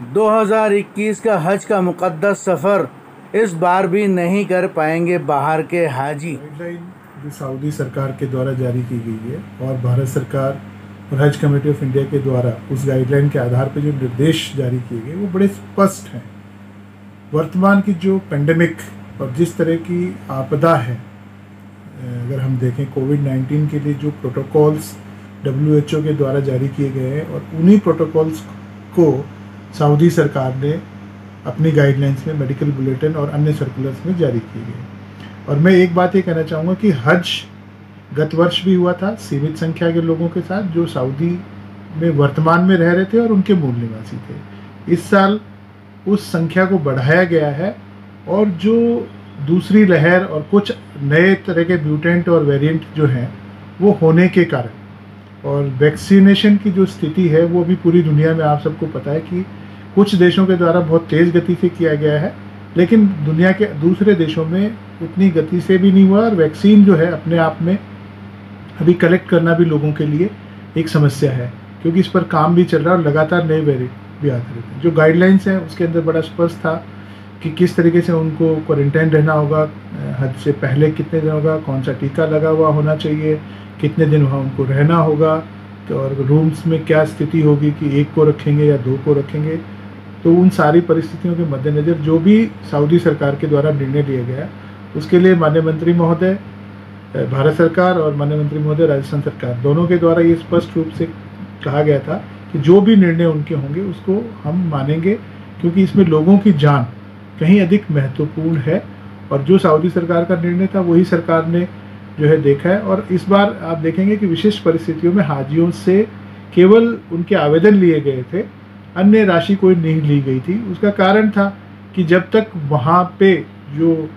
2021 का हज का मुक़द्दस सफ़र इस बार भी नहीं कर पाएंगे बाहर के हाजी। गाइडलाइन जो सऊदी सरकार के द्वारा जारी की गई है और भारत सरकार और हज कमेटी ऑफ इंडिया के द्वारा उस गाइडलाइन के आधार पर जो निर्देश जारी किए गए वो बड़े स्पष्ट हैं। वर्तमान की जो पेंडेमिक और जिस तरह की आपदा है, अगर हम देखें कोविड-19 के लिए जो प्रोटोकॉल्स WHO के द्वारा जारी किए गए हैं और उन्हीं प्रोटोकॉल्स को सऊदी सरकार ने अपनी गाइडलाइंस में, मेडिकल बुलेटिन और अन्य सर्कुलर्स में जारी किए गए। और मैं एक बात ये कहना चाहूँगा कि हज गत वर्ष भी हुआ था सीमित संख्या के लोगों के साथ जो सऊदी में वर्तमान में रह रहे थे और उनके मूल निवासी थे। इस साल उस संख्या को बढ़ाया गया है और जो दूसरी लहर और कुछ नए तरह के म्यूटेंट और वेरिएंट जो हैं वो होने के कारण और वैक्सीनेशन की जो स्थिति है वो भी पूरी दुनिया में आप सबको पता है कि कुछ देशों के द्वारा बहुत तेज़ गति से किया गया है, लेकिन दुनिया के दूसरे देशों में उतनी गति से भी नहीं हुआ और वैक्सीन जो है अपने आप में अभी कलेक्ट करना भी लोगों के लिए एक समस्या है, क्योंकि इस पर काम भी चल रहा है और लगातार नए वेरिएंट भी आते रहते हैं। जो गाइडलाइंस हैं उसके अंदर बड़ा स्पष्ट था कि किस तरीके से उनको क्वारंटाइन रहना होगा, हज से पहले कितने दिन होगा, कौन सा टीका लगा हुआ होना चाहिए, कितने दिन वहाँ उनको रहना होगा, तो और रूम्स में क्या स्थिति होगी कि एक को रखेंगे या दो को रखेंगे। तो उन सारी परिस्थितियों के मद्देनज़र जो भी सऊदी सरकार के द्वारा निर्णय लिया गया उसके लिए माननीय मंत्री महोदय भारत सरकार और माननीय मंत्री महोदय राजस्थान सरकार दोनों के द्वारा ये स्पष्ट रूप से कहा गया था कि जो भी निर्णय उनके होंगे उसको हम मानेंगे, क्योंकि इसमें लोगों की जान कहीं अधिक महत्वपूर्ण है। और जो सऊदी सरकार का निर्णय था वही सरकार ने जो है देखा है। और इस बार आप देखेंगे कि विशेष परिस्थितियों में हाजियों से केवल उनके आवेदन लिए गए थे, अन्य राशि कोई नहीं ली गई थी। उसका कारण था कि जब तक वहाँ पे जो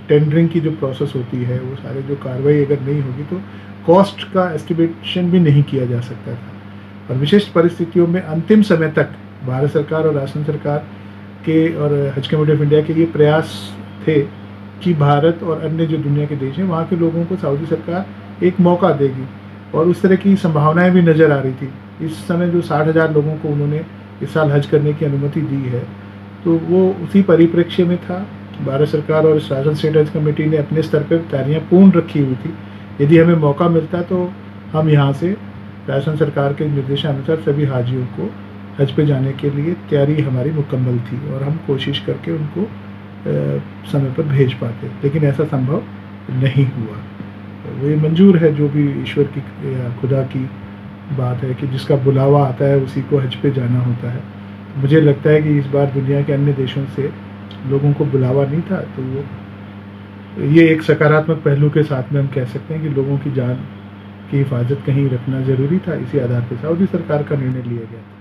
टेंडरिंग की जो प्रोसेस होती है वो सारे जो कार्रवाई अगर नहीं होगी तो कॉस्ट का एस्टिमेशन भी नहीं किया जा सकता था। और विशेष परिस्थितियों में अंतिम समय तक भारत सरकार और राजस्थान सरकार के और हज कमेटी ऑफ इंडिया के ये प्रयास थे कि भारत और अन्य जो दुनिया के देश हैं वहाँ के लोगों को सऊदी सरकार एक मौका देगी, और उस तरह की संभावनाएं भी नज़र आ रही थी। इस समय जो 60,000 लोगों को उन्होंने इस साल हज करने की अनुमति दी है, तो वो उसी परिप्रेक्ष्य में था। भारत सरकार और राजस्थान स्टेट हज कमेटी ने अपने स्तर पर तैयारियाँ पूर्ण रखी हुई थी। यदि हमें मौका मिलता तो हम यहाँ से राजस्थान सरकार के निर्देशानुसार सभी हाजियों को हज पे जाने के लिए तैयारी हमारी मुकम्मल थी और हम कोशिश करके उनको समय पर भेज पाते, लेकिन ऐसा संभव नहीं हुआ। वो ये मंजूर है जो भी ईश्वर की या खुदा की बात है कि जिसका बुलावा आता है उसी को हज पे जाना होता है। मुझे लगता है कि इस बार दुनिया के अन्य देशों से लोगों को बुलावा नहीं था, तो वो ये एक सकारात्मक पहलू के साथ में हम कह सकते हैं कि लोगों की जान की हिफाजत कहीं रखना ज़रूरी था। इसी आधार पर सऊदी सरकार का निर्णय लिया गया था।